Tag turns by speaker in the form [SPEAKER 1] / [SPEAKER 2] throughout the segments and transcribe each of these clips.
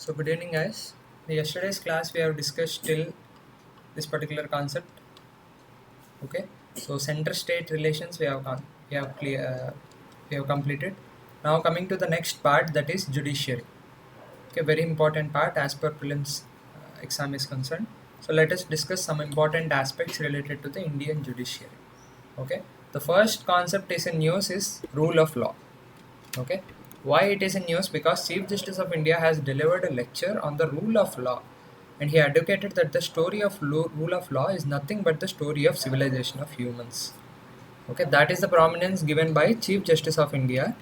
[SPEAKER 1] So good evening guys. In yesterday's class we have discussed till this particular concept. Okay. So center state relations we have completed. Now coming to the next part, that is judiciary. Okay, very important part as per prelims exam is concerned. So let us discuss some important aspects related to the Indian judiciary. Okay. The first concept is in news is rule of law. Okay, why it is in news? Because Chief Justice of India has delivered a lecture on the rule of law, and he advocated that the story of rule of law is nothing but the story of civilization of humans. Okay, that is the prominence given by Chief Justice of India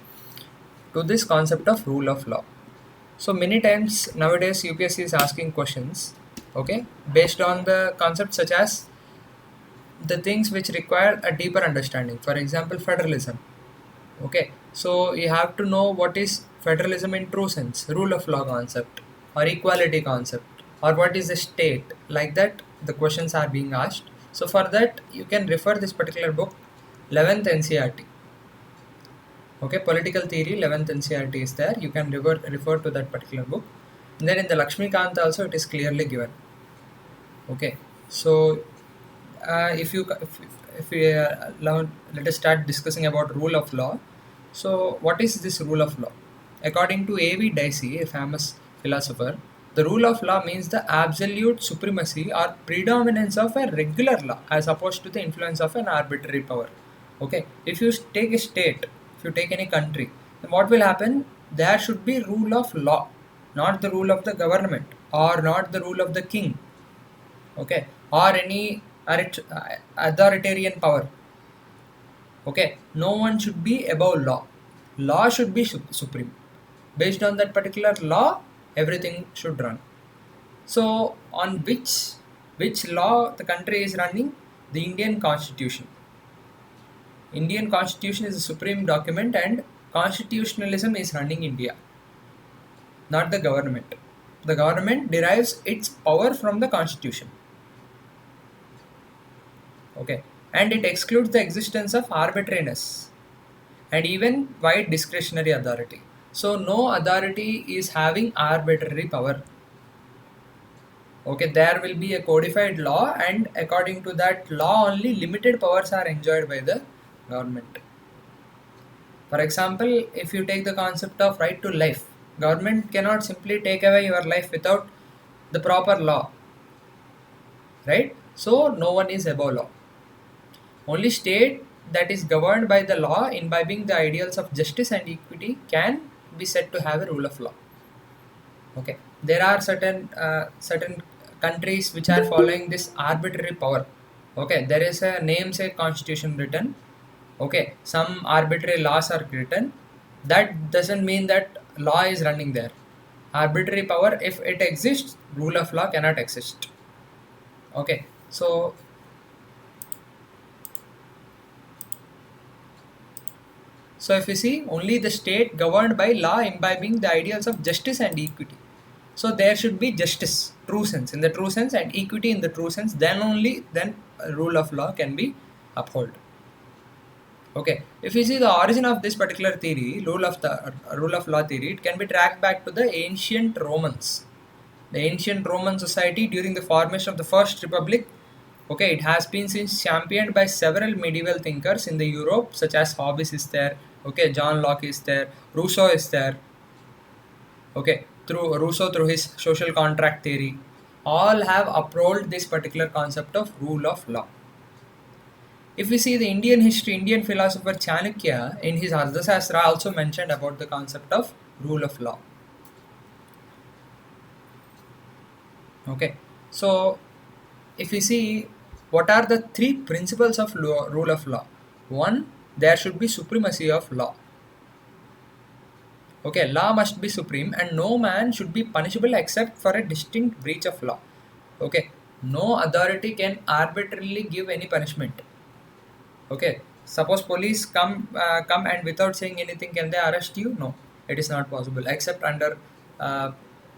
[SPEAKER 1] to this concept of rule of law. So many times nowadays UPSC is asking questions, okay, based on the concepts such as the things which require a deeper understanding. For example, federalism. Okay, so you have to know what is federalism in true sense, rule of law concept, or equality concept, or what is the state. Like that, the questions are being asked. So for that, you can refer this particular book, 11th NCRT. Okay, political theory, 11th NCRT is there. You can refer to that particular book. And then in the Lakshmikant also, it is clearly given. Okay, so if we let us start discussing about rule of law. So what is this rule of law? According to A.V. Dicey, a famous philosopher, the rule of law means the absolute supremacy or predominance of a regular law as opposed to the influence of an arbitrary power. Okay, if you take a state, if you take any country, then what will happen? There should be rule of law, not the rule of the government or not the rule of the king. Okay, or any authoritarian power. Okay, no one should be above law. Law should be supreme. Based on that particular law, everything should run. So on which law the country is running? The Indian Constitution. Indian Constitution is the supreme document, and constitutionalism is running India, not the government. The government derives its power from the Constitution. Okay, and it excludes the existence of arbitrariness and even wide discretionary authority. So no authority is having arbitrary power. Okay, there will be a codified law, and according to that law only limited powers are enjoyed by the government. For example, if you take the concept of right to life, government cannot simply take away your life without the proper law, right? So no one is above law. Only state that is governed by the law, imbibing the ideals of justice and equity, can be said to have a rule of law. Okay, there are certain countries which are following this arbitrary power. Okay, there is a namesake constitution written. Okay, some arbitrary laws are written. That doesn't mean that law is running there. Arbitrary power, if it exists, rule of law cannot exist. Okay, so if you see, only the state governed by law imbibing the ideals of justice and equity. So there should be justice, true sense, in the true sense, and equity in the true sense. Then rule of law can be upheld. Okay, if you see the origin of this particular theory, rule of law theory, it can be tracked back to the ancient Romans. The ancient Roman society during the formation of the First Republic. Okay, it has been since championed by several medieval thinkers in the Europe, such as Hobbes is there. Okay, John Locke is there. Rousseau is there. Okay, through Rousseau, through his social contract theory, all have upheld this particular concept of rule of law. If we see the Indian history, Indian philosopher Chanakya in his Ardhasastra also mentioned about the concept of rule of law. Okay, so if we see, what are the three principles of rule of law? One, there should be supremacy of law. Okay, law must be supreme and no man should be punishable except for a distinct breach of law. Okay, no authority can arbitrarily give any punishment. Okay, suppose police come and without saying anything, can they arrest you? No, it is not possible except under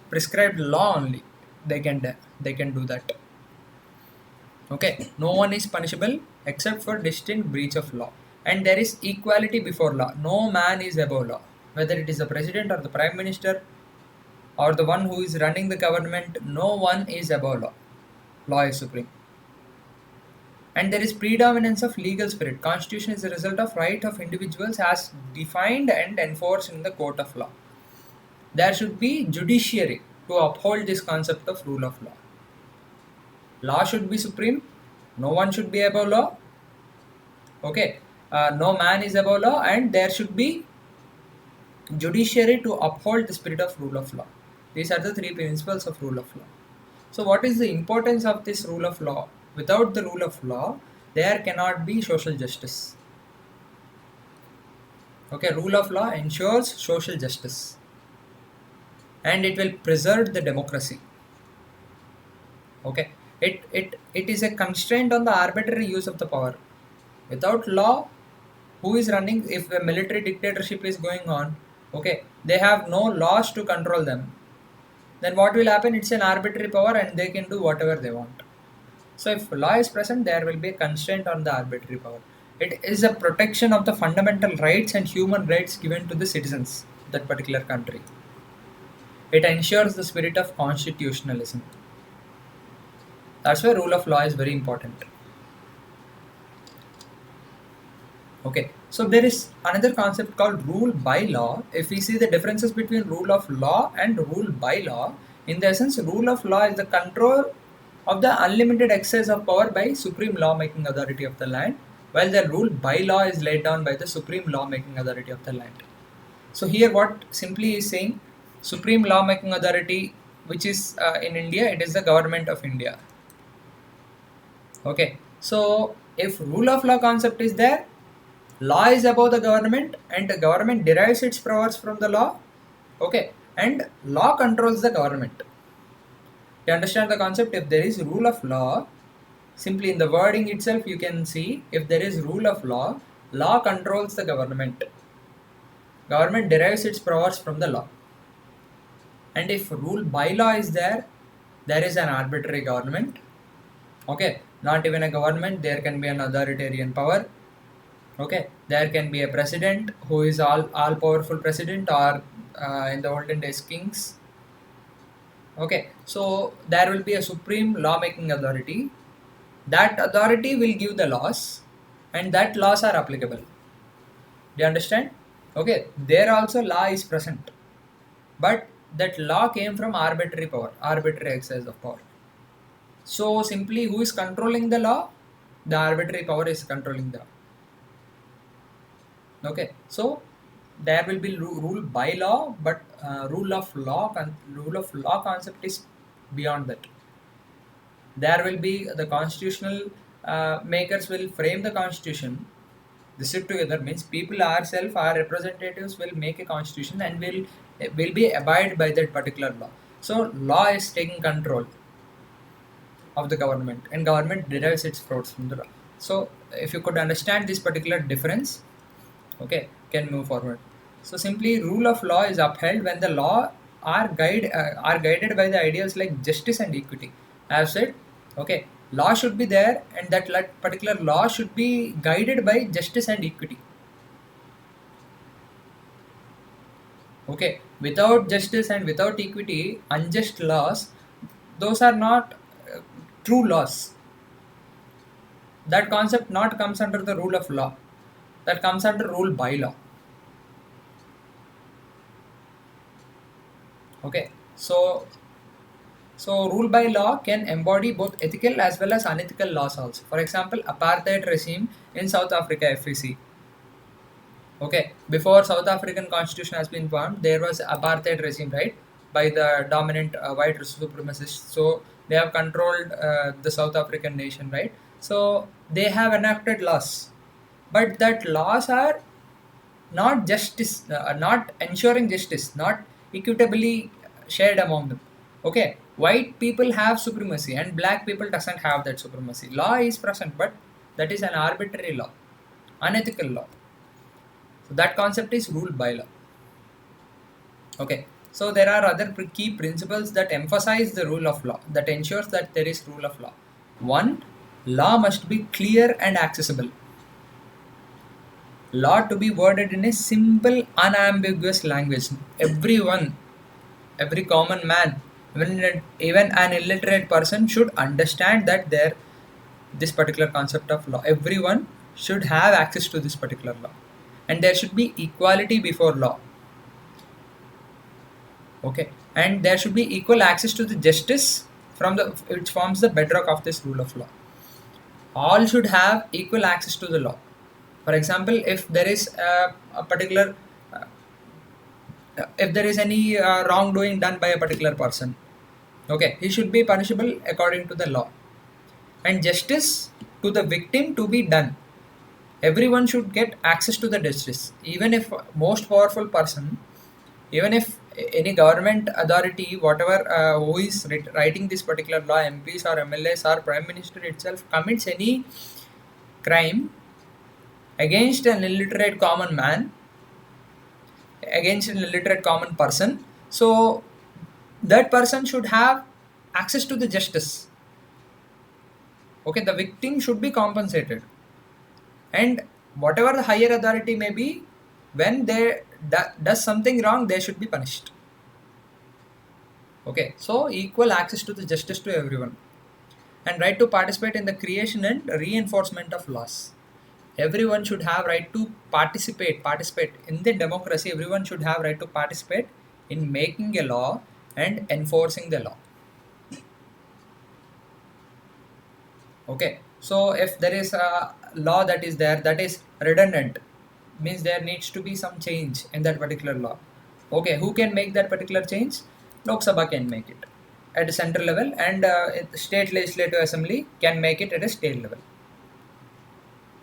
[SPEAKER 1] prescribed law only. They can do that. Okay, no one is punishable except for distinct breach of law, and there is equality before law. No man is above law, whether it is the president or the prime minister. or the one who is running the government, no one is above law. Law is supreme. And there is predominance of legal spirit. Constitution is the result of right of individuals as defined and enforced in the court of law. There should be judiciary to uphold this concept of rule of law. Law should be supreme. No one should be above law. Okay. No man is above law, and there should be judiciary to uphold the spirit of rule of law. These are the three principles of rule of law. So what is the importance of this rule of law? Without the rule of law, there cannot be social justice. Okay, rule of law ensures social justice, and it will preserve the democracy. Okay, it is a constraint on the arbitrary use of the power. Without law, who is running? If a military dictatorship is going on, okay, they have no laws to control them. Then what will happen? It's an arbitrary power, and they can do whatever they want. So if law is present, there will be a constraint on the arbitrary power. It is a protection of the fundamental rights and human rights given to the citizens of that particular country. It ensures the spirit of constitutionalism. That's why rule of law is very important. Okay, so there is another concept called rule by law. If we see the differences between rule of law and rule by law, in the essence, rule of law is the control of the unlimited excess of power by supreme law-making authority of the land, while the rule by law is laid down by the supreme law-making authority of the land. So here what simply is saying, supreme law-making authority, which is in India, it is the government of India. Okay, so if rule of law concept is there, law is above the government, and the government derives its powers from the law. Okay, and law controls the government. To understand the concept, if there is rule of law, simply in the wording itself you can see, if there is rule of law, law controls the government. Government derives its powers from the law. And if rule by law is there, there is an arbitrary government. Okay, not even a government, there can be an authoritarian power. Okay, there can be a president who is all powerful president, or in the olden days kings. Okay, so there will be a supreme law-making authority. That authority will give the laws, and that laws are applicable. Do you understand? Okay, there also law is present, but that law came from arbitrary power, arbitrary exercise of power. So simply, who is controlling the law? The arbitrary power is controlling the law. Okay, so there will be rule by law, but rule of law concept is beyond that. There will be the constitutional makers will frame the constitution. They sit together, means people ourselves, our representatives will make a constitution and will be abide by that particular law. So law is taking control of the government, and government derives its fruits from the law. So if you could understand this particular difference, okay, can move forward. So simply, rule of law is upheld when the law are guided by the ideals like justice and equity. I have said, okay, law should be there, and that particular law should be guided by justice and equity. Okay, without justice and without equity, unjust laws, those are not true laws. That concept not comes under the rule of law. That comes under rule by law. Okay, so rule by law can embody both ethical as well as unethical laws also. For example, apartheid regime in South Africa, if we see. Okay, before South African constitution has been formed, there was apartheid regime, right, by the dominant white supremacists. So they have controlled the South African nation, right? So they have enacted laws, but that laws are not justice, not ensuring justice, not equitably shared among them. Okay, white people have supremacy and black people doesn't have that supremacy. Law is present, but that is an arbitrary law, unethical law. So that concept is ruled by law. Okay, so there are other key principles that emphasize the rule of law, that ensures that there is rule of law. One, law must be clear and accessible. Law to be worded in a simple, unambiguous language. Everyone every common man, even an illiterate person should understand that this particular concept of law. Everyone should have access to this particular law, and there should be equality before law. Okay, and there should be equal access to the justice which forms the bedrock of this rule of law. All should have equal access to the law. For example, if there is a particular if there is any wrongdoing done by a particular person, okay, he should be punishable according to the law, and justice to the victim to be done. Everyone should get access to the justice, even if most powerful person, even if any government authority, whatever who is writing this particular law, MPs or MLAs or Prime Minister itself, commits any crime against an illiterate common man, against an illiterate common person, so that person should have access to the justice. Okay, the victim should be compensated, and whatever the higher authority may be, when they does something wrong, they should be punished. Okay, so equal access to the justice to everyone, and right to participate in the creation and reinforcement of laws. Everyone should have right to participate in the democracy. Everyone should have right to participate in making a law and enforcing the law. Okay, so if there is a law that is there that is redundant, means there needs to be some change in that particular law. Okay, who can make that particular change? Lok Sabha can make it at a central level, and state legislative assembly can make it at a state level.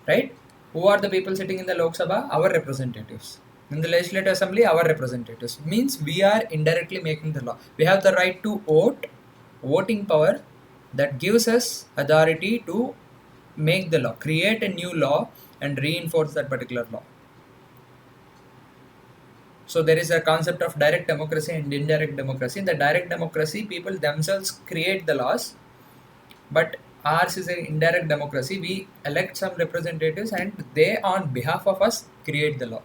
[SPEAKER 1] Right? Who are the people sitting in the Lok Sabha? Our representatives. In the legislative assembly, our representatives. Means we are indirectly making the law. We have the right to vote, voting power, that gives us authority to make the law, create a new law and reinforce that particular law. So there is a concept of direct democracy and indirect democracy. In the direct democracy, people themselves create the laws, but ours is an indirect democracy. We elect some representatives and they on behalf of us create the law.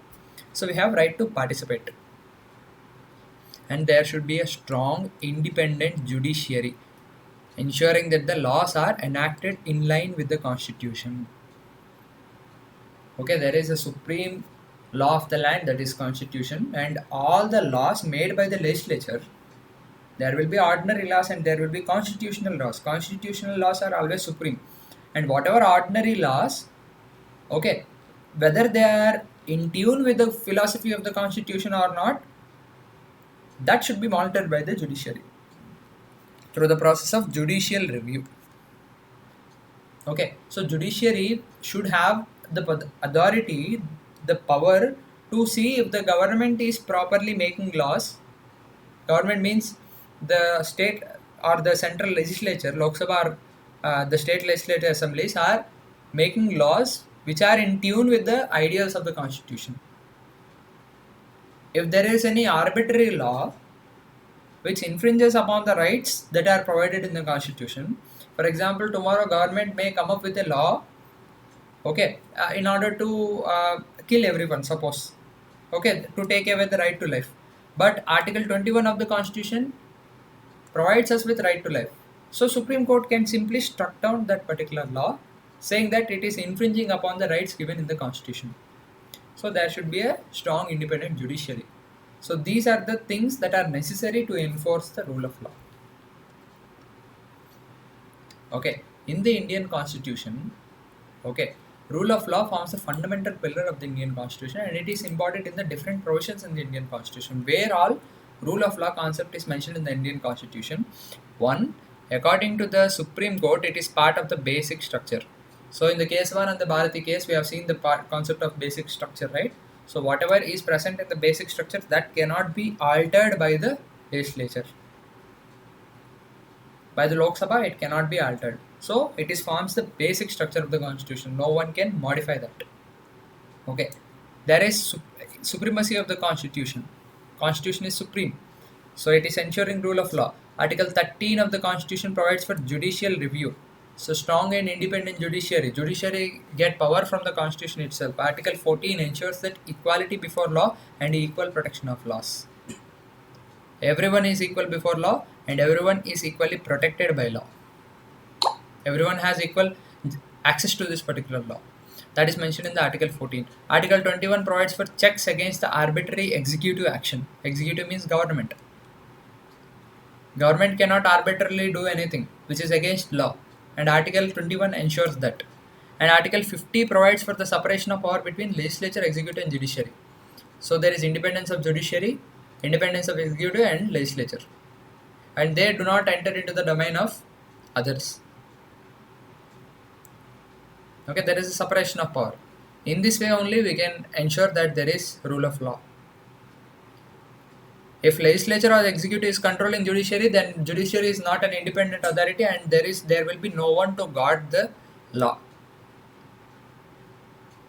[SPEAKER 1] So we have right to participate, and there should be a strong independent judiciary, ensuring that the laws are enacted in line with the constitution. Okay, there is a supreme law of the land, that is constitution, and all the laws made by the legislature, there will be ordinary laws and there will be constitutional laws. Constitutional laws are always supreme, and whatever ordinary laws, okay, whether they are in tune with the philosophy of the constitution or not, that should be monitored by the judiciary through the process of judicial review. Okay, so judiciary should have the authority, the power to see if the government is properly making laws. Government means the state or the central legislature, Lok Sabha, or the state legislative assemblies are making laws which are in tune with the ideals of the constitution. If there is any arbitrary law which infringes upon the rights that are provided in the constitution, for example, tomorrow government may come up with a law, okay, in order to kill everyone, suppose, okay, to take away the right to life, but article 21 of the constitution provides us with right to life. So Supreme Court can simply struck down that particular law, saying that it is infringing upon the rights given in the constitution. So there should be a strong independent judiciary. So these are the things that are necessary to enforce the rule of law. Okay, in the Indian constitution, okay, rule of law forms a fundamental pillar of the Indian constitution, and it is important in the different provisions in the Indian constitution, where all rule of law concept is mentioned in the Indian constitution. One, according to the Supreme Court, it is part of the basic structure. So in the case 1 and the Bharati case, we have seen the concept of basic structure, right? So whatever is present in the basic structure, that cannot be altered by the legislature. By the Lok Sabha, it cannot be altered. So it forms the basic structure of the constitution. No one can modify that. Okay, there is supremacy of the constitution. Constitution is supreme. So it is ensuring rule of law. Article 13 of the constitution provides for judicial review. So strong and independent judiciary. Judiciary get power from the constitution itself. Article 14 ensures that equality before law and equal protection of laws. Everyone is equal before law and everyone is equally protected by law. Everyone has equal access to this particular law. That is mentioned in the Article 14. Article 21 provides for checks against the arbitrary executive action. Executive means government. Government cannot arbitrarily do anything which is against law, and Article 21 ensures that. And Article 50 provides for the separation of power between legislature, executive, and judiciary. So there is independence of judiciary, independence of executive and legislature, and they do not enter into the domain of others. Okay, there is a separation of power. In this way only we can ensure that there is rule of law. If legislature or executive is controlling judiciary, then judiciary is not an independent authority, and there will be no one to guard the law.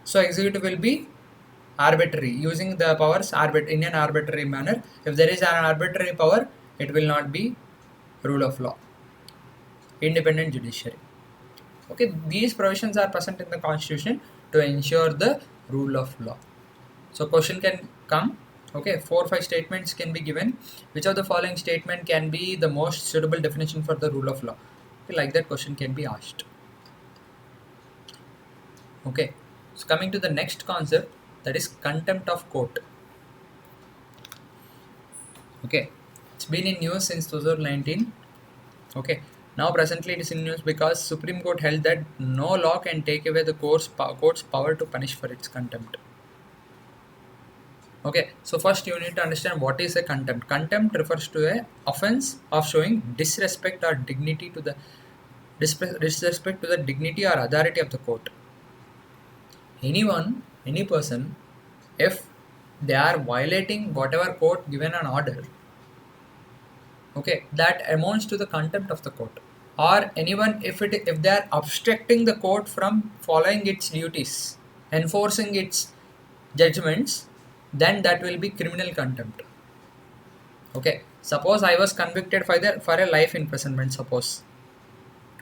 [SPEAKER 1] So executive will be arbitrary, using the powers in an arbitrary manner. If there is an arbitrary power, it will not be rule of law. Independent judiciary. Okay, these provisions are present in the constitution to ensure the rule of law. So question can come. Okay, 4 or 5 statements can be given. Which of the following statement can be the most suitable definition for the rule of law? Okay, like that question can be asked. Okay, so coming to the next concept, that is contempt of court. Okay, it's been in news since 2019. Okay, now presently it is in news because Supreme Court held that no law can take away the court's power to punish for its contempt. Okay, so first you need to understand what is a contempt. Contempt refers to a offense of showing disrespect or dignity to the disrespect to the dignity or authority of the court. Anyone, any person, if they are violating whatever court given an order, okay, that amounts to the contempt of the court. Or anyone, if they are obstructing the court from following its duties, enforcing its judgments, then that will be criminal contempt. Okay, suppose I was convicted for a life imprisonment, suppose.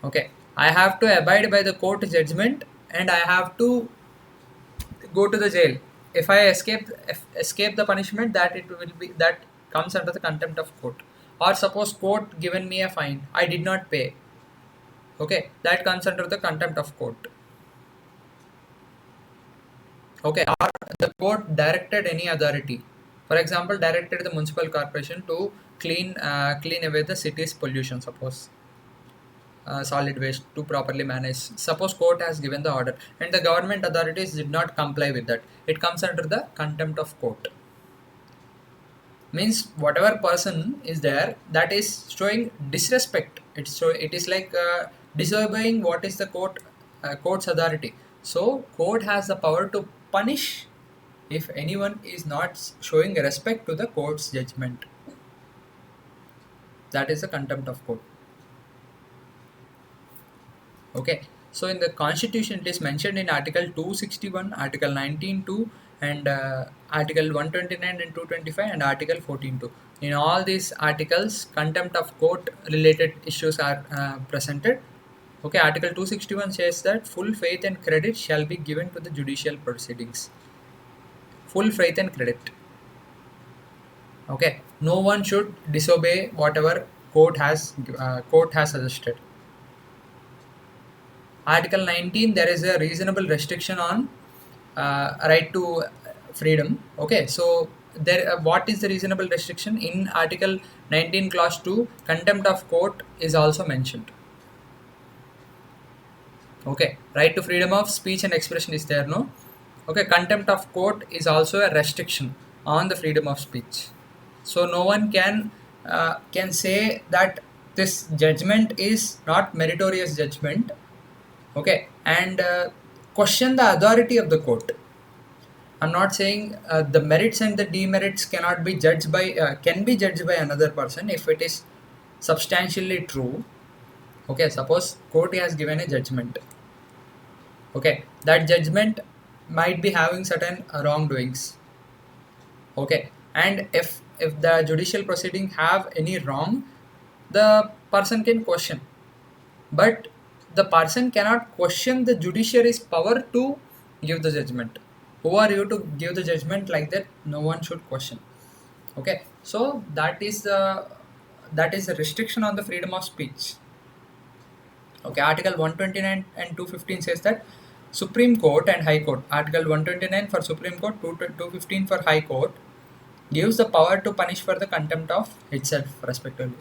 [SPEAKER 1] Okay, I have to abide by the court judgment and I have to go to the jail. If I escape the punishment, that comes under the contempt of court. Or suppose court given me a fine, I did not pay. Okay, that comes under the contempt of court. Okay, or the court directed any authority, for example, directed the municipal corporation to clean away the city's pollution, suppose, solid waste to properly manage. Suppose court has given the order and the government authorities did not comply with that, it comes under the contempt of court. Means whatever person is there that is showing disrespect, it is like disobeying what is the court's authority. So court has the power to punish if anyone is not showing respect to the court's judgment. That is the contempt of court. Okay, so in the constitution it is mentioned in article 261, article 19(2), and article 129 and 225 and article 14(2). In all these articles, contempt of court related issues are presented. Okay, article 261 says that full faith and credit shall be given to the judicial proceedings. Full faith and credit. Okay, no one should disobey whatever court has suggested. Article 19, there is a reasonable restriction on right to freedom. Okay, so what is the reasonable restriction? In article 19 clause 2, contempt of court is also mentioned. Okay, right to freedom of speech and expression is there, no? Okay, contempt of court is also a restriction on the freedom of speech. So no one can say that this judgment is not meritorious judgment. Okay, and question the authority of the court. I'm not saying the merits and the demerits cannot be judged by can be judged by another person if it is substantially true. Okay, suppose court has given a judgment. Okay, that judgment might be having certain wrongdoings. Okay, and if the judicial proceeding have any wrong, the person can question, but the person cannot question the judiciary's power to give the judgment. Who are you to give the judgment like that? No one should question. Okay, so that is a restriction on the freedom of speech. Okay, Article 129 and 215 says that Supreme Court and High Court. Article 129 for Supreme Court, 215 for High Court gives the power to punish for the contempt of itself, respectively.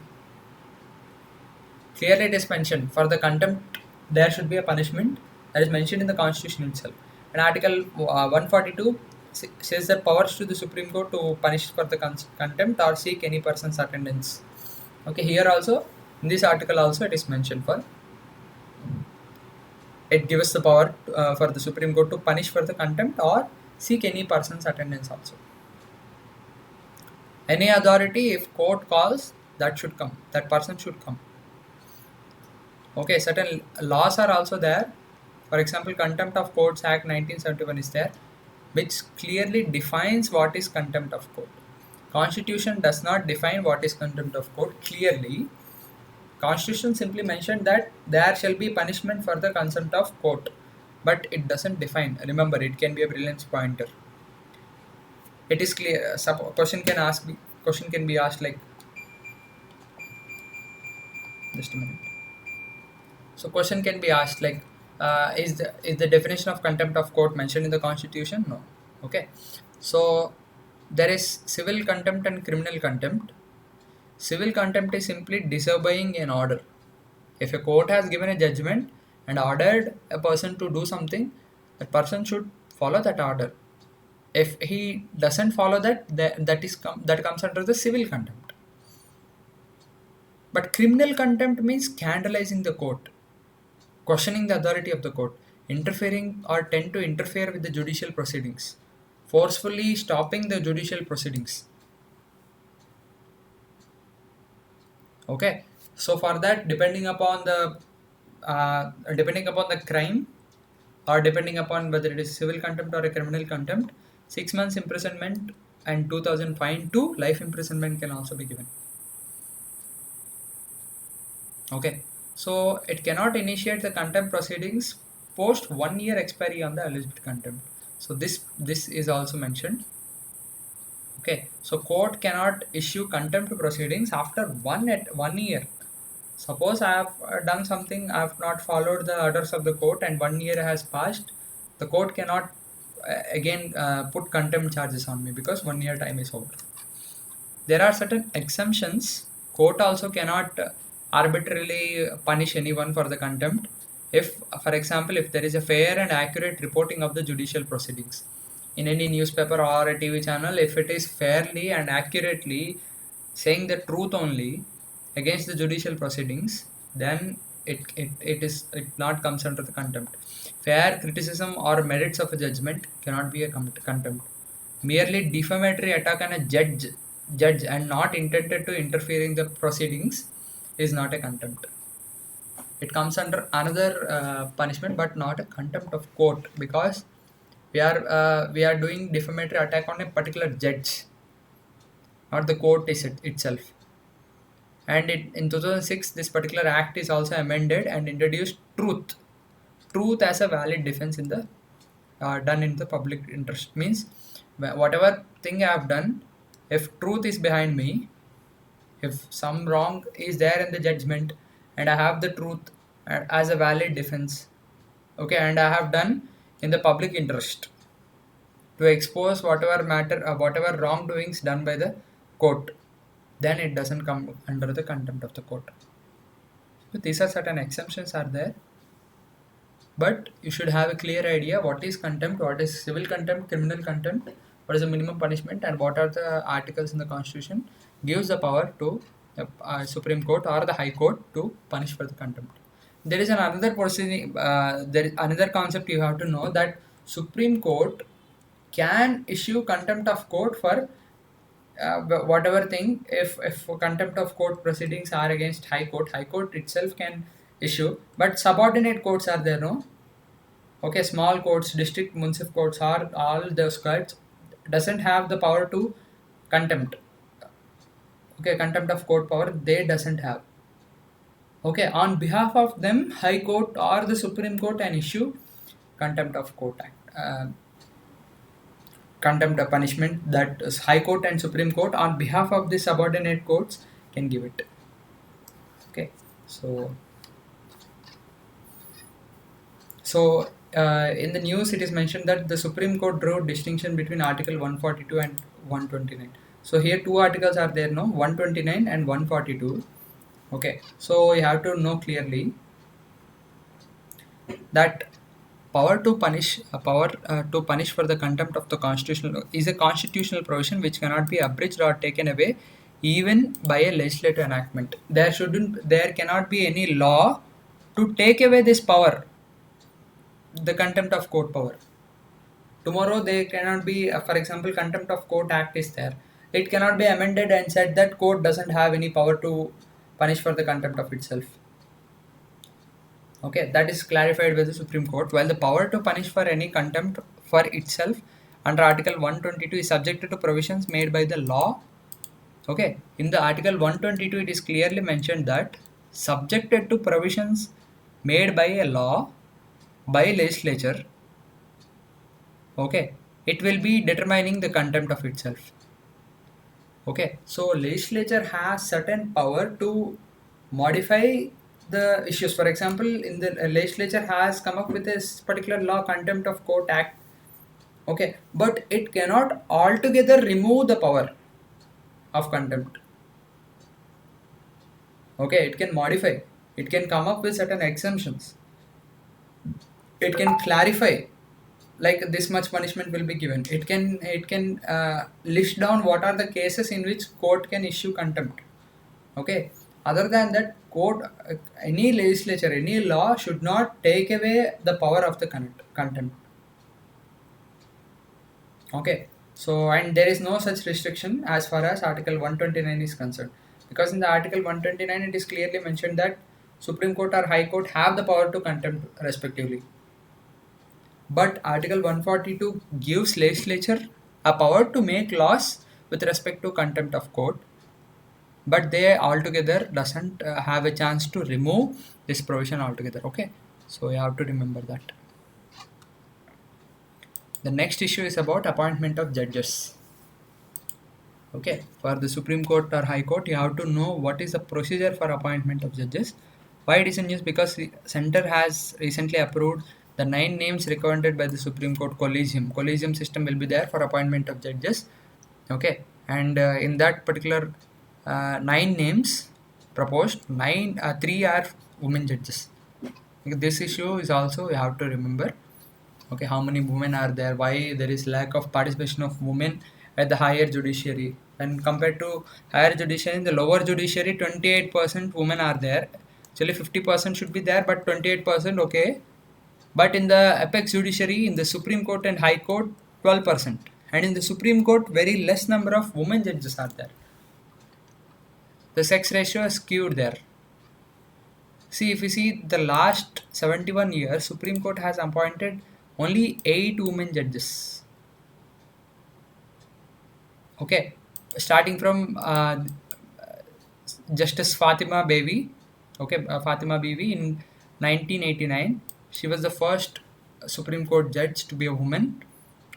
[SPEAKER 1] Clearly, it is mentioned for the contempt there should be a punishment that is mentioned in the Constitution itself. And Article 142 says that powers to the Supreme Court to punish for the contempt or seek any person's attendance. Okay, here also in this article also it is mentioned for it gives the power for the Supreme Court to punish for the contempt or seek any person's attendance also. Any authority, if court calls, that person should come. Okay, certain laws are also there. For example, Contempt of Courts Act 1971 is there, which clearly defines what is contempt of court. Constitution does not define what is contempt of court clearly. Constitution simply mentioned that there shall be punishment for the contempt of court, but it doesn't define. Remember, it can be a brilliance pointer. It is clear. Question can be asked like, just a minute. So question can be asked like, is the definition of contempt of court mentioned in the Constitution? No. Okay. So there is civil contempt and criminal contempt. Civil contempt is simply disobeying an order. If a court has given a judgment and ordered a person to do something, that person should follow that order. If he doesn't follow that comes under the civil contempt. But criminal contempt means scandalizing the court, questioning the authority of the court, interfering or tend to interfere with the judicial proceedings, forcefully stopping the judicial proceedings. Okay, so for that, depending upon the crime, or depending upon whether it is civil contempt or a criminal contempt, 6 months imprisonment and 2,000 fine to life imprisonment can also be given. Okay, so it cannot initiate the contempt proceedings post 1 year expiry on the alleged contempt. So this is also mentioned. Okay, so court cannot issue contempt proceedings after 1 year. Suppose I have done something, I have not followed the orders of the court, and 1 year has passed. The court cannot again put contempt charges on me because 1 year time is over. There are certain exemptions. Court also cannot arbitrarily punish anyone for the contempt. If, for example, if there is a fair and accurate reporting of the judicial proceedings in any newspaper or a TV channel, if it is fairly and accurately saying the truth only against the judicial proceedings, then it not comes under the contempt. Fair criticism or merits of a judgment cannot be a contempt. Merely defamatory attack on a judge and not intended to interfere in the proceedings is not a contempt. It comes under another punishment, but not a contempt of court, because we are doing defamatory attack on a particular judge, not the court itself. And in 2006, this particular act is also amended and introduced truth as a valid defense in the done in the public interest. Means whatever thing I have done, if truth is behind me, if some wrong is there in the judgment, and I have the truth as a valid defense, okay, and I have done in the public interest to expose whatever wrongdoings done by the court, then it doesn't come under the contempt of the court. So these are certain exemptions are there, but you should have a clear idea what is contempt, what is civil contempt, criminal contempt, what is the minimum punishment, and what are the articles in the Constitution gives the power to the Supreme Court or the High Court to punish for the contempt. There is another proceeding. There is another concept you have to know, that Supreme Court can issue contempt of court for whatever thing. If contempt of court proceedings are against High Court itself can issue, but subordinate courts are there, no? Okay, small courts, district municipal courts, are all those courts doesn't have the power to contempt. Okay, contempt of court power they doesn't have. Okay, on behalf of them, High Court or the Supreme Court can issue contempt of court act. contempt of punishment that High Court and Supreme Court on behalf of the subordinate courts can give it. Okay, so in the news it is mentioned that the Supreme Court drew distinction between Article 142 and 129. So here two articles are there, no, 129 and 142. Okay, so you have to know clearly that power to punish for the contempt of the constitutional is a constitutional provision which cannot be abridged or taken away even by a legislative enactment. There cannot be any law to take away this power, the contempt of court power. Tomorrow there cannot be, for example, contempt of court act is there. It cannot be amended and said that court doesn't have any power to punish for the contempt of itself. Okay, that is clarified by the Supreme Court. While the power to punish for any contempt for itself under Article 122 is subjected to provisions made by the law. Okay, in the Article 122 it is clearly mentioned that subjected to provisions made by a law by legislature. Okay, it will be determining the contempt of itself. Okay, so legislature has certain power to modify the issues. For example, in the legislature has come up with this particular law, contempt of court act. Okay, but it cannot altogether remove the power of contempt. Okay, it can modify, it can come up with certain exemptions, it can clarify like this much punishment will be given. It can list down what are the cases in which court can issue contempt. Okay, other than that, court, any legislature, any law should not take away the power of the contempt. Okay, so and there is no such restriction as far as Article 129 is concerned, because in the Article 129 it is clearly mentioned that Supreme Court or High Court have the power to contempt respectively. But Article 142 gives legislature a power to make laws with respect to contempt of court, but they altogether doesn't have a chance to remove this provision altogether. Okay, so you have to remember that. The next issue is about appointment of judges. Okay, for the Supreme Court or High Court, you have to know what is the procedure for appointment of judges. Why it is in news? Because the Center has recently approved the 9 names recommended by the Supreme Court collegium. Collegium system will be there for appointment of judges. Okay, and in that particular 9 names proposed, 3 are women judges. This issue is also you have to remember. Okay, how many women are there? Why there is lack of participation of women at the higher judiciary? And compared to higher judiciary, in the lower judiciary, 28% women are there. Actually, 50% should be there, but 28%, okay. But in the apex judiciary, in the Supreme Court and High Court, 12%. And in the Supreme Court, very less number of women judges are there. The sex ratio is skewed there. See, if you see the last 71 years, Supreme Court has appointed only 8 women judges. Okay, starting from Justice Fatima Bibi. Okay, Fatima Bibi in 1989. She was the first Supreme Court judge to be a woman.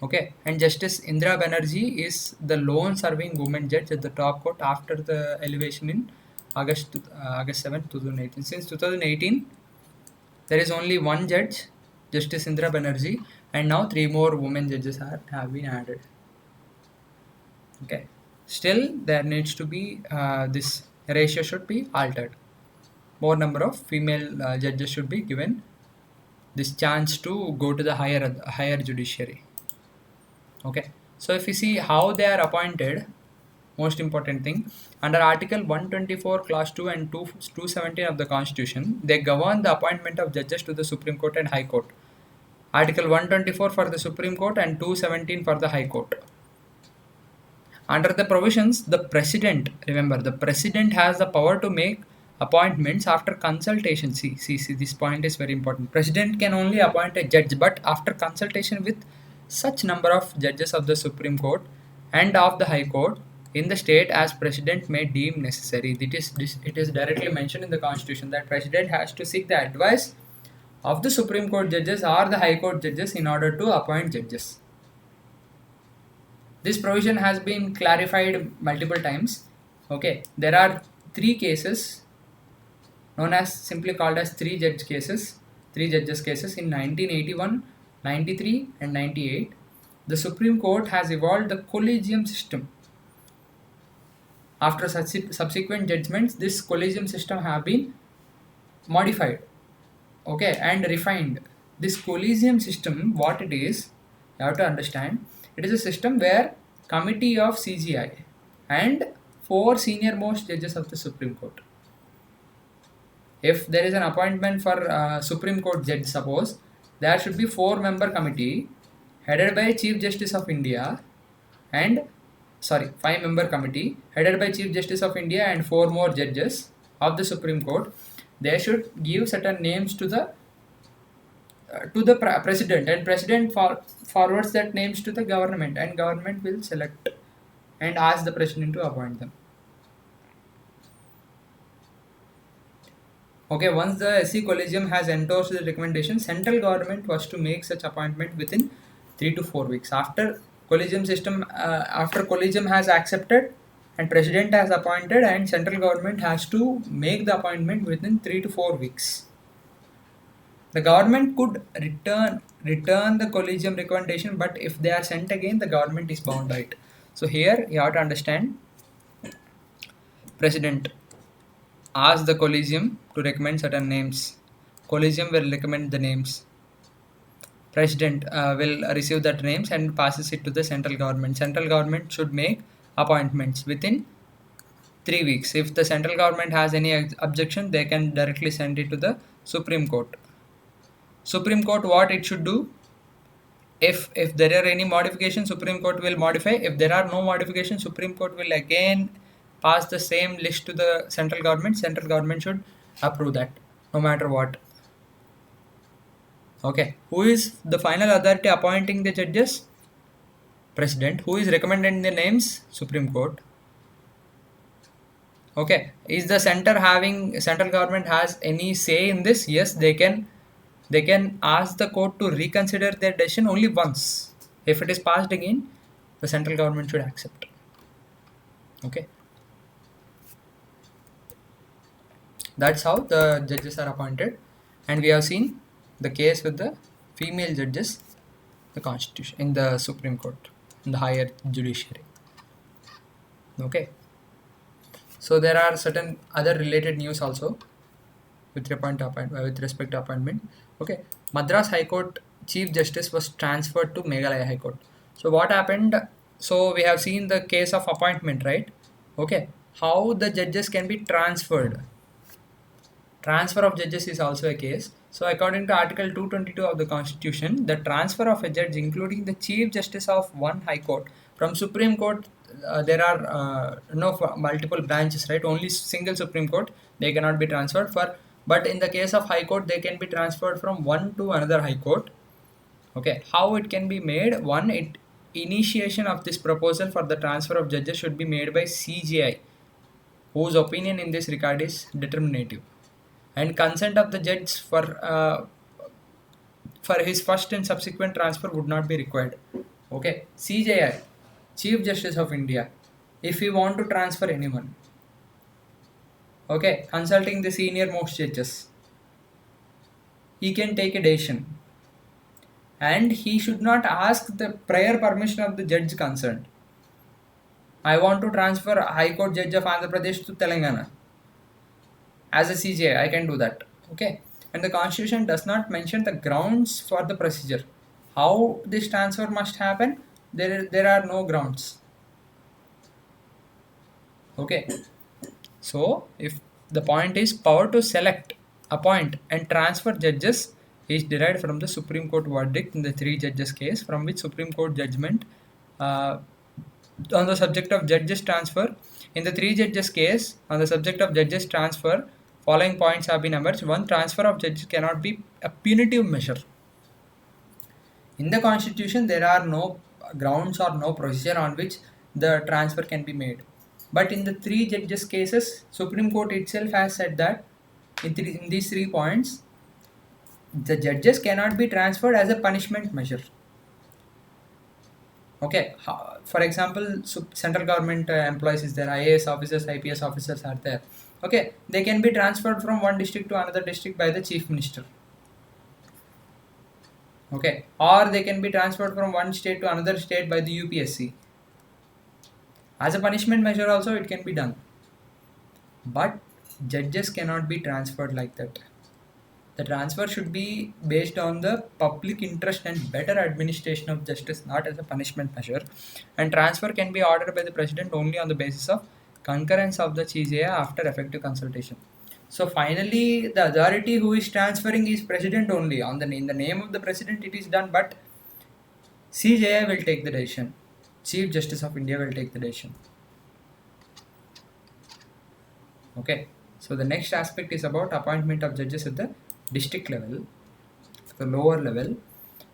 [SPEAKER 1] Okay, and Justice Indira Banerjee is the lone serving woman judge at the top court after the elevation in August 7, 2018. Since 2018, there is only one judge, Justice Indira Banerjee, and now 3 more women judges have been added. Okay, still there needs to be this ratio should be altered. More number of female judges should be given this chance to go to the higher judiciary. Okay, so if you see how they are appointed, most important thing, under Article 124 clause 2 and 217 of the Constitution, they govern the appointment of judges to the Supreme Court and High Court. Article 124 for the Supreme Court and 217 for the High Court. Under the provisions, the President, remember, the President has the power to make appointments after consultation. See, this point is very important. President can only appoint a judge, but after consultation with such number of judges of the Supreme Court and of the High Court in the state as President may deem necessary. It is directly mentioned in the Constitution that President has to seek the advice of the Supreme Court judges or the High Court judges in order to appoint judges. This provision has been clarified multiple times. Okay, there are three cases known as simply called as three judges cases in 1981, 93 and 98. The Supreme Court has evolved the collegium system. After subsequent judgments, this collegium system have been modified, okay, and refined. This collegium system, what it is, you have to understand, it is a system where committee of CGI and four senior most judges of the Supreme Court. If there is an appointment for Supreme Court judge, suppose there should be 4-member committee headed by Chief Justice of India and 5-member committee headed by Chief Justice of India and 4 more judges of the Supreme Court. They should give certain names to the president, and president forwards that names to the government, and government will select and ask the president to appoint them. Okay, once the SC Collegium has endorsed the recommendation, central government was to make such appointment within 3 to 4 weeks. After Collegium has accepted and president has appointed, and central government has to make the appointment within 3 to 4 weeks. The government could return the Collegium recommendation, but if they are sent again, the government is bound by it. So here you have to understand, president ask the Collegium to recommend certain names. Collegium will recommend the names. President will receive that names and passes it to the central government. Central government should make appointments within 3 weeks. If the central government has any objection, they can directly send it to the Supreme Court. Supreme Court, what it should do? If there are any modifications, Supreme Court will modify. If there are no modifications, Supreme Court will again pass the same list to the central government. Central government should approve that, no matter what. Okay, who is the final authority appointing the judges? President. Who is recommending the names? Supreme Court. Okay, is the central government has any say in this? Yes, they can ask the court to reconsider their decision only once. If it is passed again, the central government should accept. Okay, that's how the judges are appointed. And we have seen the case with the female judges, the constitution in the Supreme Court, in the higher judiciary. Okay, so there are certain other related news also with respect to appointment. Okay, Madras High Court Chief Justice was transferred to Meghalaya High Court. So what happened? So we have seen the case of appointment, right? Okay, how the judges can be transferred. Transfer of judges is also a case. So according to Article 222 of the Constitution, the transfer of a judge, including the Chief Justice of one High Court, from Supreme Court, there are multiple branches, right? Only single Supreme Court, they cannot be transferred for. But in the case of High Court, they can be transferred from one to another High Court. Okay, how it can be made? Initiation of this proposal for the transfer of judges should be made by CJI, whose opinion in this regard is determinative, and consent of the judge for his first and subsequent transfer would not be required. Okay, CJI, Chief Justice of India, if we want to transfer anyone, okay, consulting the senior most judges, he can take a decision, and he should not ask the prior permission of the judge concerned. I want to transfer a High Court Judge of Andhra Pradesh to Telangana. As a CJI, I can do that. Okay, and the Constitution does not mention the grounds for the procedure. How this transfer must happen? There are no grounds. Okay, so if the point is power to select, appoint and transfer judges is derived from the Supreme Court verdict in the 3 judges case, from which Supreme Court judgment on the subject of judges transfer. In the 3 judges case, on the subject of judges transfer, following points have been emerged. 1, transfer of judges cannot be a punitive measure. In the Constitution, there are no grounds or no procedure on which the transfer can be made. But in the 3 judges cases, Supreme Court itself has said that in these 3 points, the judges cannot be transferred as a punishment measure. Okay, for example, central government employees is there, IAS officers, IPS officers are there. Okay, they can be transferred from one district to another district by the chief minister. Okay, or they can be transferred from one state to another state by the UPSC. As a punishment measure also it can be done. But judges cannot be transferred like that. The transfer should be based on the public interest and better administration of justice, not as a punishment measure. And transfer can be ordered by the president only on the basis of concurrence of the CJA after effective consultation. So finally, the authority who is transferring is president only. In the name of the president, it is done, but CJA will take the decision. Chief Justice of India will take the decision. Okay. So the next aspect is about appointment of judges at the district level, the lower level.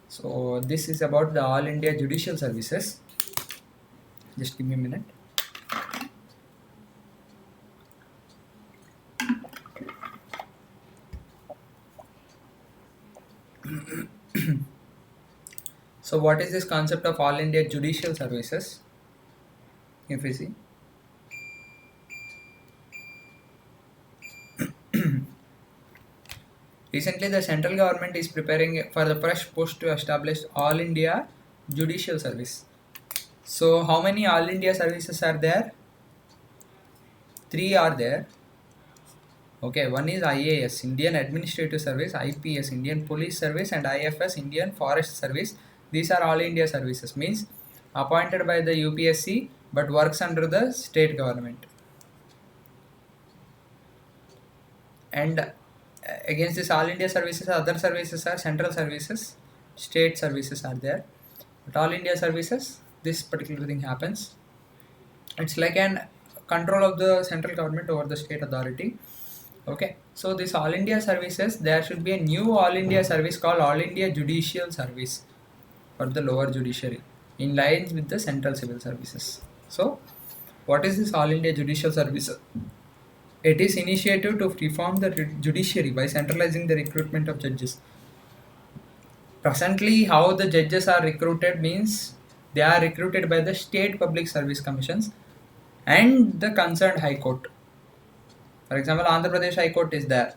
[SPEAKER 1] So this is about the All India Judicial Services. Just give me a minute. So what is this concept of All India Judicial Services? If we see, recently the central government is preparing for the fresh push to establish All India Judicial Service. So how many All India services are there? 3 are there. Okay, one is IAS, Indian Administrative Service, IPS, Indian Police Service, and IFS, Indian Forest Service. These are all India services, means appointed by the UPSC but works under the state government. And against this all India services, other services are central services, state services are there. But all India services, this particular thing happens. It's like an control of the central government over the state authority. Okay, so this All India services, there should be a new All India service called All India Judicial Service for the lower judiciary in lines with the central civil services. So, what is this All India Judicial Service? It is initiative to reform the judiciary by centralizing the recruitment of judges. Presently, how the judges are recruited means they are recruited by the state public service commissions and the concerned high court. For example, Andhra Pradesh High Court is there.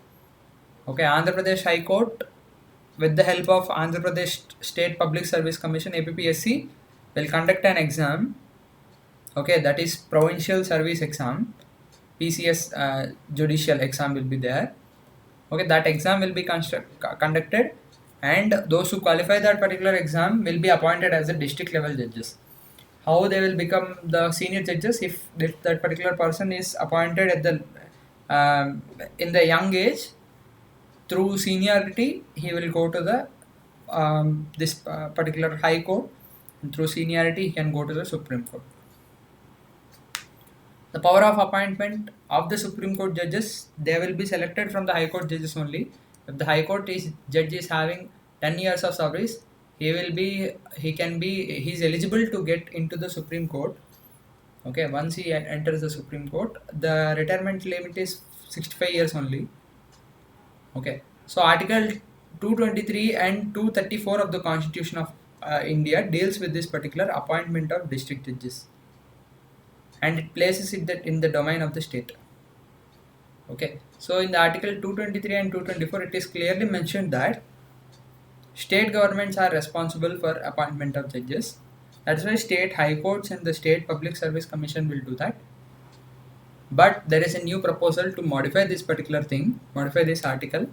[SPEAKER 1] Okay, Andhra Pradesh High Court, with the help of Andhra Pradesh State Public Service Commission (APPSC), will conduct an exam. Okay, that is Provincial Service Exam. PCS Judicial Exam will be there. Okay, that exam will be conducted, and those who qualify that particular exam will be appointed as the district level judges. How they will become the senior judges? If that particular person is appointed at the in the young age, through seniority he will go to the this particular high court, and through seniority he can go to the Supreme Court. The power of appointment of the Supreme Court judges, they will be selected from the High Court judges only. If the High Court judge is having 10 years of service, he is eligible to get into the Supreme Court. Okay, once he enters the Supreme Court, the retirement limit is 65 years only. Okay, so Article 223 and 234 of the Constitution of India deals with this particular appointment of district judges, and it places it in the domain of the state. Okay, so in the Article 223 and 224, it is clearly mentioned that state governments are responsible for appointment of judges. That's why state high courts and the state public service commission will do that. But there is a new proposal to modify this particular thing, modify this article,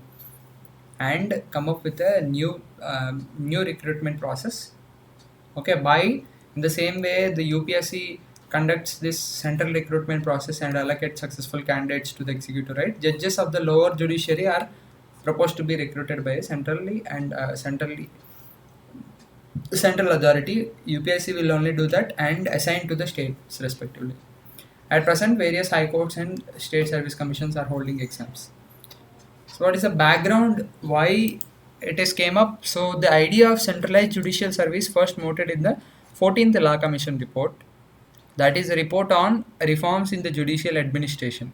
[SPEAKER 1] and come up with a new recruitment process. Okay, in the same way the UPSC conducts this central recruitment process and allocates successful candidates to the executive, right? Judges of the lower judiciary are proposed to be recruited by a central authority. UPSC will only do that and assign to the states respectively. At present, various high courts and state service commissions are holding exams. So what is the background why it has came up? So the idea of centralized judicial service first noted in the 14th Law Commission report, that is a report on reforms in the judicial administration.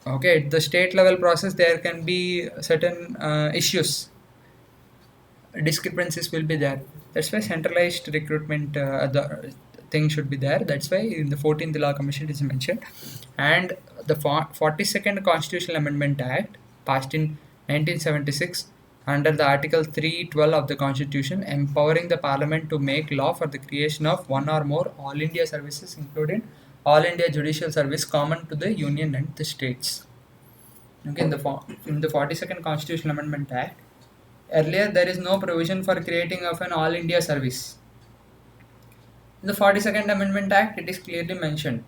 [SPEAKER 1] Okay, at the state level process there can be certain issues. discrepancies will be there. That's why centralized recruitment the thing should be there. That's why in the 14th Law Commission it is mentioned. And the 42nd Constitutional Amendment Act passed in 1976 under the Article 312 of the Constitution, empowering the Parliament to make law for the creation of one or more All India services, including All India Judicial Service, common to the Union and the states. Okay, in the 42nd Constitutional Amendment Act, earlier there is no provision for creating of an All India service. In the 42nd Amendment Act, it is clearly mentioned,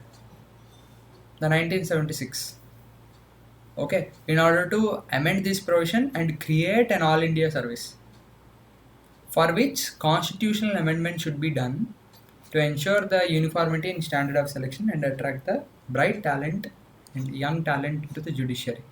[SPEAKER 1] the 1976. Okay, in order to amend this provision and create an All India service, for which constitutional amendment should be done to ensure the uniformity in standard of selection and attract the bright talent and young talent into the judiciary.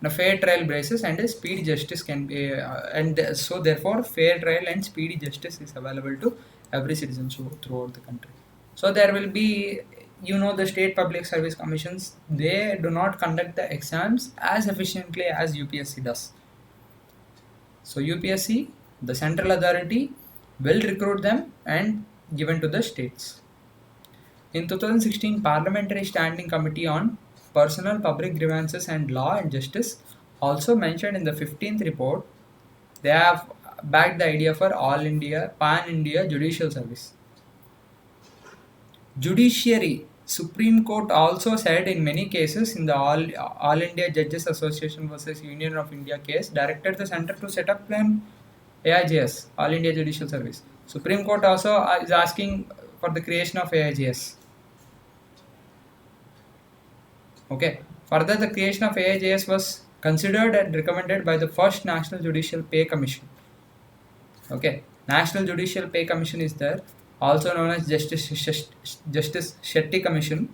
[SPEAKER 1] A fair trial basis and a speedy justice can be, and so therefore fair trial and speedy justice is available to every citizen throughout the country. So there will be, the state public service commissions, they do not conduct the exams as efficiently as UPSC does. So UPSC, the central authority, will recruit them and given to the states. In 2016, Parliamentary Standing Committee on Personal Public Grievances and Law and Justice also mentioned in the 15th report, they have backed the idea for All India, Pan-India Judicial Service. Judiciary, Supreme Court also said in many cases in the All India Judges Association versus Union of India case, directed the center to set up an AIJS, All India Judicial Service. Supreme Court also is asking for the creation of AIJS. Okay. Further, the creation of AIJS was considered and recommended by the first National Judicial Pay Commission. Okay. National Judicial Pay Commission is there, also known as Justice Shetty Commission.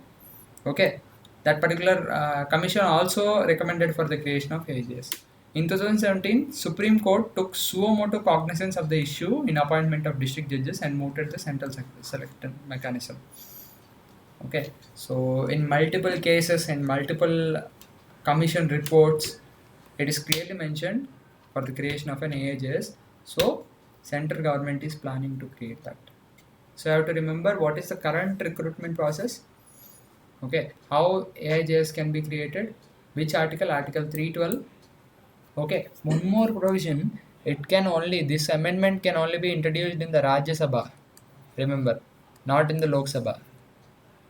[SPEAKER 1] Okay. That particular commission also recommended for the creation of AIJS. In 2017, Supreme Court took suo motu cognizance of the issue in appointment of district judges and mooted the central selection mechanism. Okay, so in multiple cases and multiple commission reports, it is clearly mentioned for the creation of an AIJS. So central government is planning to create that. So you have to remember what is the current recruitment process. Okay, how AIJS can be created, which article, Article 312. Okay, one more provision, this amendment can only be introduced in the Rajya Sabha. Remember, not in the Lok Sabha.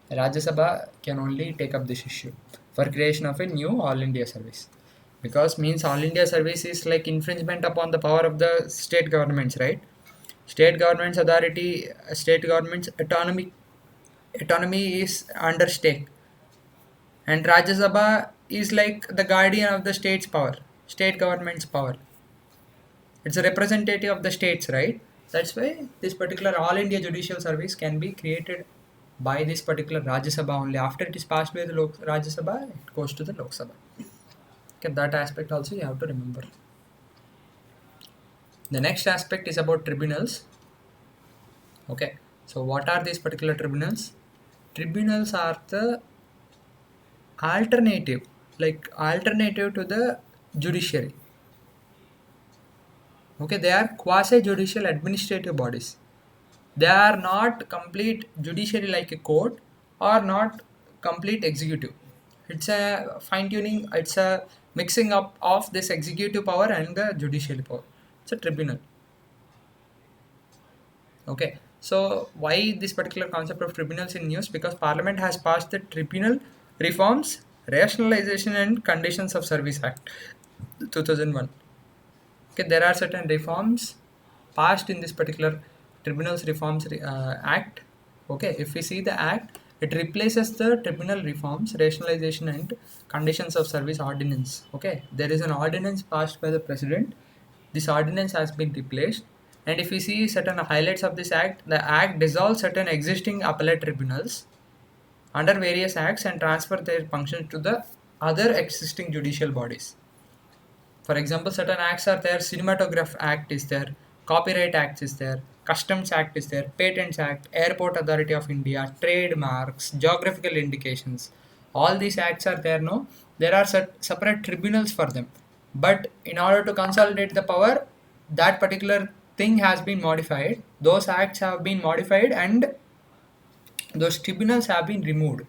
[SPEAKER 1] Rajya Sabha can only take up this issue for creation of a new All India service, because means All India service is like infringement upon the power of the state governments, right? State government's authority, state government's autonomy is under stake, and Rajya Sabha is like the guardian of the state's power, state government's power. It's a representative of the states, right? That's why this particular All India Judicial Service can be created by this particular Rajya Sabha only. After it is passed by the Rajya Sabha, it goes to the Lok Sabha. Okay, that aspect also you have to remember. The next aspect is about tribunals. Okay, so what are these particular tribunals? Tribunals are the alternative to the judiciary. Okay, they are quasi-judicial administrative bodies. They are not complete judiciary like a court, or not complete executive. It's a fine-tuning, it's a mixing up of this executive power and the judicial power. It's a tribunal. Okay, so why this particular concept of tribunals in news? Because Parliament has passed the Tribunal Reforms, Rationalization and Conditions of Service Act 2001. Okay, there are certain reforms passed in this particular Tribunals Reforms Act. Okay, if we see the act, it replaces the Tribunal Reforms, Rationalization and Conditions of Service Ordinance. Okay, there is an ordinance passed by the President. This ordinance has been replaced, and if we see certain highlights of this act, the act dissolves certain existing appellate tribunals under various acts and transfer their functions to the other existing judicial bodies. For example, certain acts are there, Cinematograph Act is there, Copyright Act is there, Customs Act is there, Patents Act, Airport Authority of India, Trademarks, Geographical Indications. All these acts are there, no? There are separate tribunals for them. But in order to consolidate the power, that particular thing has been modified, those acts have been modified, and those tribunals have been removed.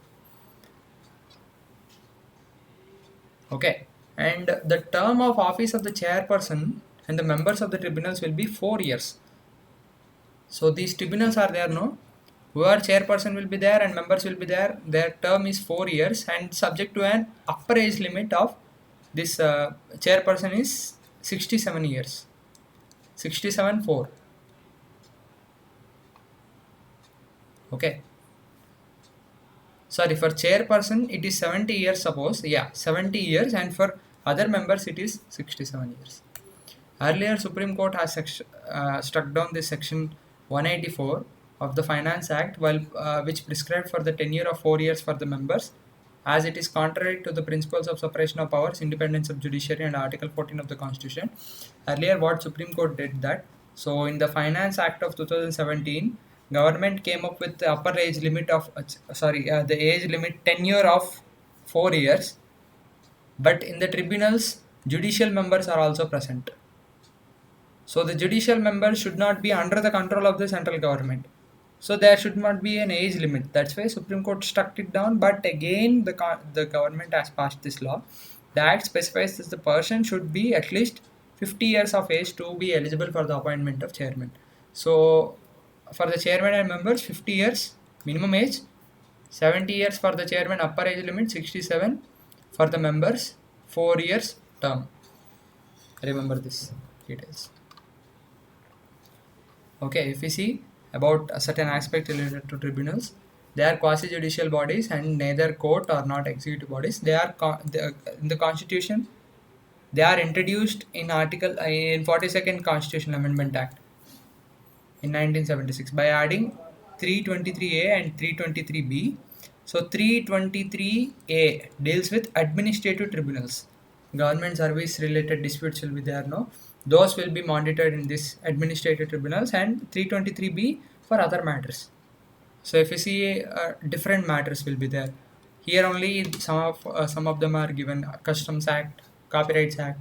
[SPEAKER 1] Okay, and the term of office of the chairperson and the members of the tribunals will be 4 years. So these tribunals are there, no? Whoever chairperson will be there and members will be there. Their term is 4 years and subject to an upper age limit of this chairperson is 67 years. 67 4. Okay. Sorry, for chairperson it is 70 years, suppose. Yeah, 70 years, and for other members it is 67 years. Earlier, Supreme Court has struck down this section 184 of the Finance Act, which prescribed for the tenure of 4 years for the members, as it is contrary to the principles of separation of powers, independence of judiciary, and Article 14 of the Constitution. Earlier, what Supreme Court did that, so in the Finance Act of 2017, government came up with the upper age limit of, the age limit tenure of 4 years, but in the tribunals, judicial members are also present. So the judicial members should not be under the control of the central government. So there should not be an age limit. That's why Supreme Court struck it down. But again, the government has passed this law. The Act specifies that the person should be at least 50 years of age to be eligible for the appointment of chairman. So for the chairman and members, 50 years minimum age, 70 years for the chairman upper age limit, 67 for the members, 4 years term. Remember this details. Okay, if we see about a certain aspect related to tribunals, they are quasi-judicial bodies and neither court or not executive bodies. They are in the Constitution. They are introduced in 42nd Constitutional Amendment Act in 1976 by adding 323A and 323B. So 323A deals with administrative tribunals. Government service related disputes will be there, no? Those will be monitored in this administrative tribunals, and 323B for other matters. So if you see different matters will be there. Here only some of them are given: Customs Act, Copyrights Act.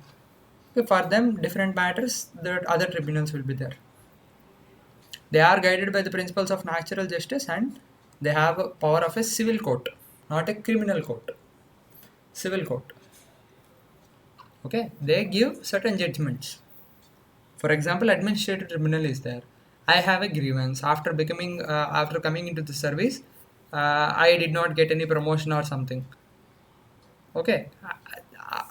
[SPEAKER 1] So for them different matters, the other tribunals will be there. They are guided by the principles of natural justice, and they have a power of a civil court, not a criminal court. Civil court. Okay, they give certain judgments. For example, administrative tribunal is there. I have a grievance after coming into the service. I did not get any promotion or something. Okay,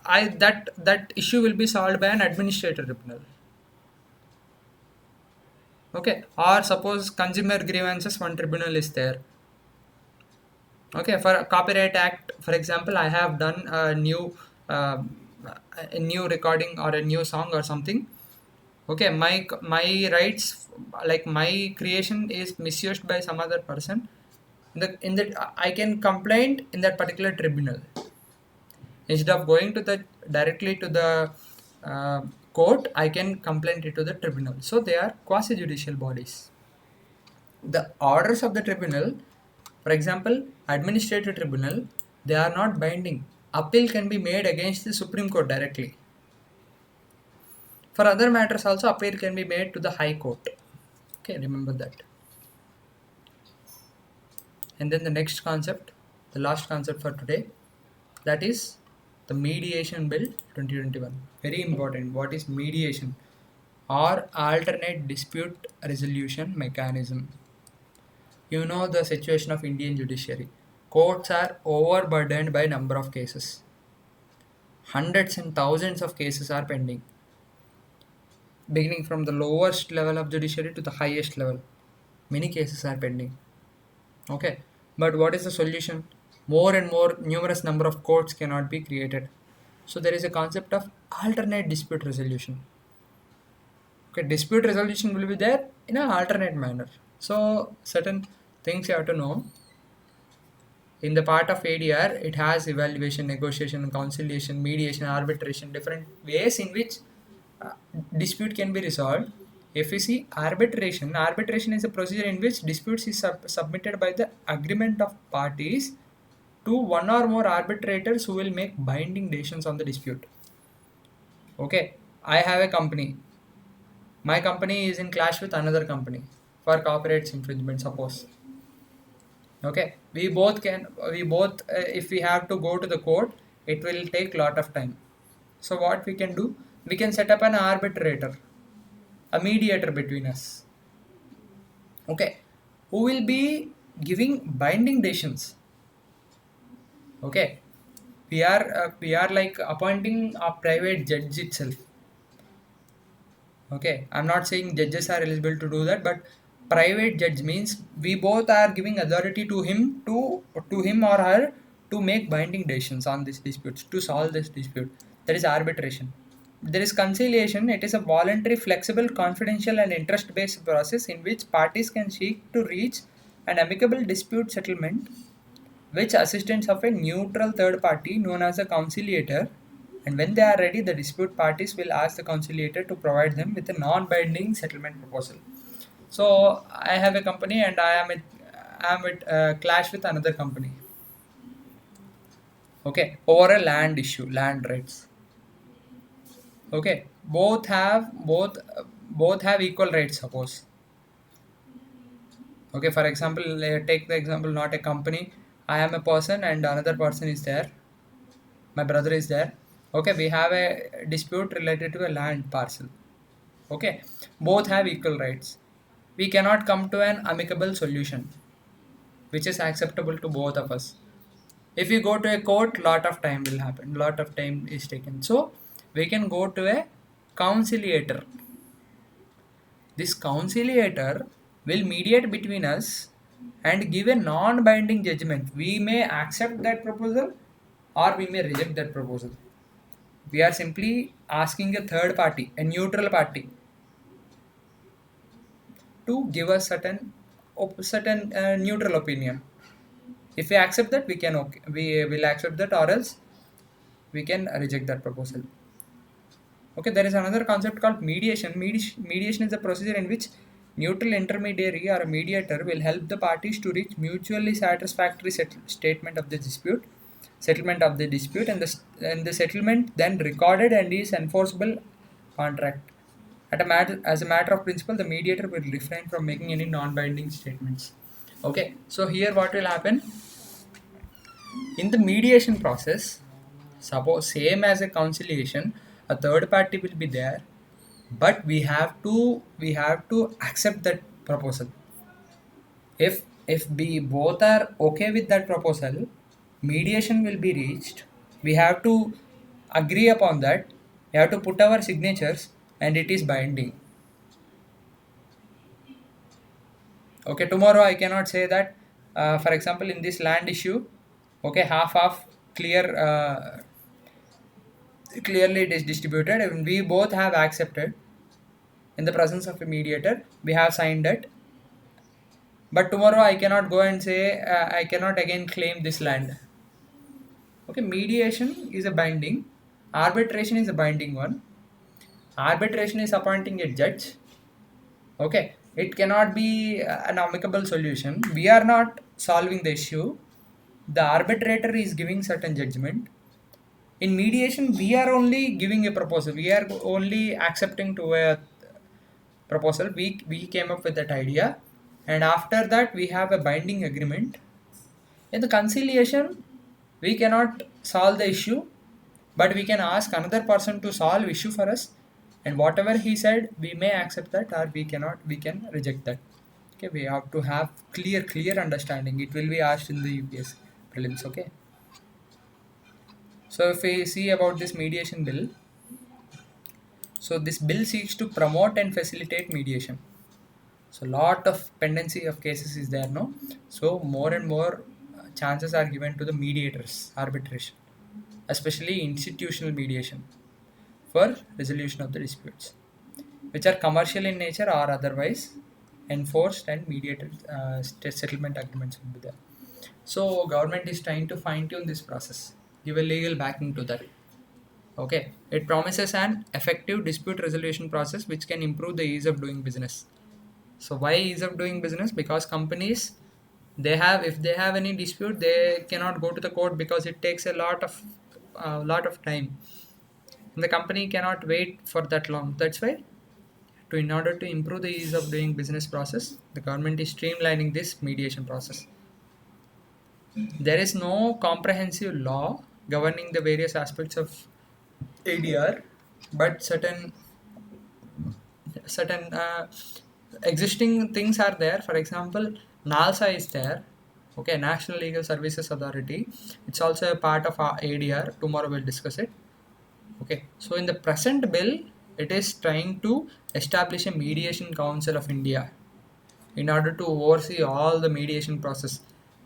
[SPEAKER 1] that issue will be solved by an administrative tribunal. Okay, or suppose consumer grievances, one tribunal is there. Okay, for Copyright Act, for example, I have done a new recording or a new song or something. Okay, my rights, like my creation is misused by some other person. I can complain in that particular tribunal instead of going to directly to the court. I can complain it to the tribunal. So they are quasi judicial bodies. The orders of the tribunal, for example, administrative tribunal, they are not binding. Appeal can be made against the Supreme Court directly. For other matters also, appeal can be made to the High Court. Okay, remember that. And then the next concept, the last concept for today, that is the Mediation Bill 2021. Very important. What is mediation? Or alternate dispute resolution mechanism. You know the situation of Indian judiciary. Courts are overburdened by number of cases. Hundreds and thousands of cases are pending, beginning from the lowest level of judiciary to the highest level. Many cases are pending. Okay, but what is the solution? More and more numerous number of courts cannot be created. So there is a concept of alternate dispute resolution. Okay, dispute resolution will be there in an alternate manner. So certain things you have to know. In the part of ADR, it has evaluation, negotiation, conciliation, mediation, arbitration, different ways in which dispute can be resolved. If we see arbitration is a procedure in which disputes is submitted by the agreement of parties to one or more arbitrators who will make binding decisions on the dispute. Okay, I have a company. My company is in clash with another company for copyright infringement, suppose. Okay, we both if we have to go to the court, it will take lot of time. So what we can do, we can set up an arbitrator, a mediator between us. Okay, who will be giving binding decisions. Okay, we are like appointing a private judge itself. Okay, I'm not saying judges are eligible to do that, but private judge means we both are giving authority to him or her to make binding decisions on these disputes, to solve this dispute. That is arbitration. There is conciliation. It is a voluntary, flexible, confidential, and interest-based process in which parties can seek to reach an amicable dispute settlement with assistance of a neutral third party known as a conciliator, and when they are ready, the dispute parties will ask the conciliator to provide them with a non-binding settlement proposal. So I have a company and I am at clash with another company. Okay, over a land issue, land rights. Okay, both have equal rights. Suppose. Okay, for example, take the example, not a company. I am a person and another person is there. My brother is there. Okay, we have a dispute related to a land parcel. Okay, both have equal rights. We cannot come to an amicable solution which is acceptable to both of us. If we go to a court, lot of time will happen, lot of time is taken. So we can go to a conciliator. This conciliator will mediate between us and give a non-binding judgment. We may accept that proposal or we may reject that proposal. We are simply asking a third party, a neutral party, to give us certain neutral opinion. If we accept that, we can okay, we will accept that, or else we can reject that proposal. Okay, there is another concept called mediation. Mediation is a procedure in which neutral intermediary or a mediator will help the parties to reach mutually satisfactory settlement of the dispute, and the settlement then recorded and is enforceable contract. As a matter of principle, the mediator will refrain from making any non-binding statements. Okay, so here what will happen in the mediation process? Suppose same as a conciliation, a third party will be there, but we have to accept that proposal. If we both are okay with that proposal, mediation will be reached. We have to agree upon that. We have to put our signatures, and it is binding. Okay, tomorrow I cannot say that. For example, in this land issue, okay, half clear. Clearly, it is distributed, and we both have accepted in the presence of a mediator. We have signed it, but tomorrow I cannot go and say I cannot again claim this land. Okay, mediation is a binding, arbitration is a binding one. Arbitration is appointing a judge. Okay, it cannot be an amicable solution. We are not solving the issue. The arbitrator is giving certain judgment. In mediation, we are only giving a proposal. We are only accepting to a proposal. We came up with that idea, and after that we have a binding agreement. In the conciliation, we cannot solve the issue, but we can ask another person to solve issue for us, and whatever he said, we may accept that or we cannot. We can reject that. Okay, we have to have clear understanding. It will be asked in the UPS prelims. Okay. So if we see about this mediation bill, so this bill seeks to promote and facilitate mediation. So lot of pendency of cases is there, no? So more and more chances are given to the mediators, arbitration, especially institutional mediation for resolution of the disputes, which are commercial in nature or otherwise enforced, and mediated settlement agreements will be there. So government is trying to fine tune this process, give a legal backing to that. Okay, it promises an effective dispute resolution process which can improve the ease of doing business. So why ease of doing business? Because companies, if they have any dispute, they cannot go to the court because it takes a lot of time. And the company cannot wait for that long. That's why in order to improve the ease of doing business process, the government is streamlining this mediation process. There is no comprehensive law governing the various aspects of ADR, but certain existing things are there. For example, NALSA is there. Okay, National Legal Services Authority. It's also a part of our ADR. Tomorrow we'll discuss it. Okay, so in the present bill, it is trying to establish a mediation council of India in order to oversee all the mediation process,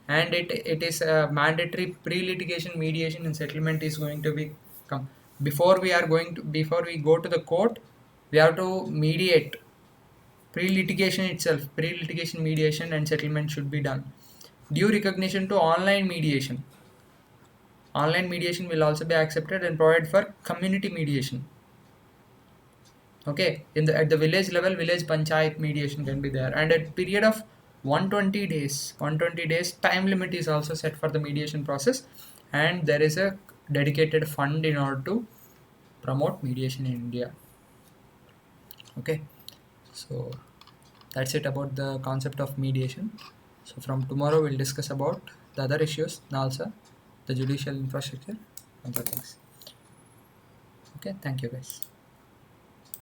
[SPEAKER 1] and it is a mandatory pre-litigation mediation and settlement is going to be come before we go to the court. We have to mediate. Pre-litigation mediation and settlement should be done. Due recognition to online mediation. Online mediation will also be accepted and provide for community mediation. Okay, at the village level, village panchayat mediation can be there, and at period of 120 days time limit is also set for the mediation process, and there is a dedicated fund in order to promote mediation in India. Okay, so that's it about the concept of mediation. So from tomorrow we'll discuss about the other issues, NALSA, the judicial infrastructure, and other things. Okay, thank you guys.